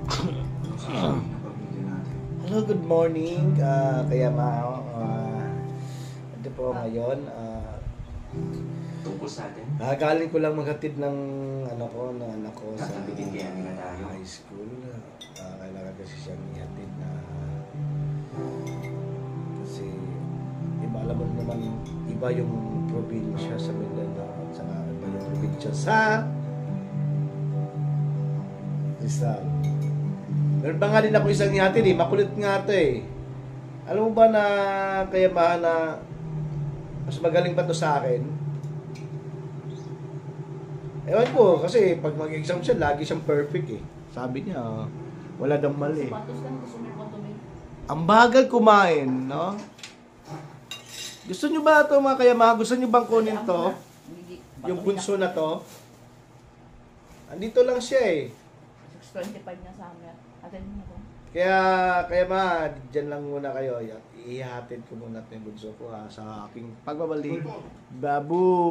Hello, good morning. Kaya ito po ngayon. Tungkol sa atin. Galing ko lang maghatid ng anak ko sa Bibigyan na tayo. high school. Kailangan kasi siyang ihatid na kasi alam mo naman, iba yung probinsya sa Mindanao at saka iba yung probinsya sa Rizal. Meron ba nga din ako isang ihatid makulit nga ito Alam mo ba na kaya na mas magaling pa to sa akin? Ewan ko, kasi pag mag-exam siya, lagi siyang perfect Sabi niya, wala daw mali. Ang bagal kumain, no? Gusto nyo ba ito mga kayamahan? Gusto nyo bang kunin to? Yung bunso na to? Andito lang siya 6:25 na sa amin. Atin mo na to. Kaya dyan lang muna kayo. Ihatid ko muna ito yung bunso ko sa aking pagbabalik. Babu!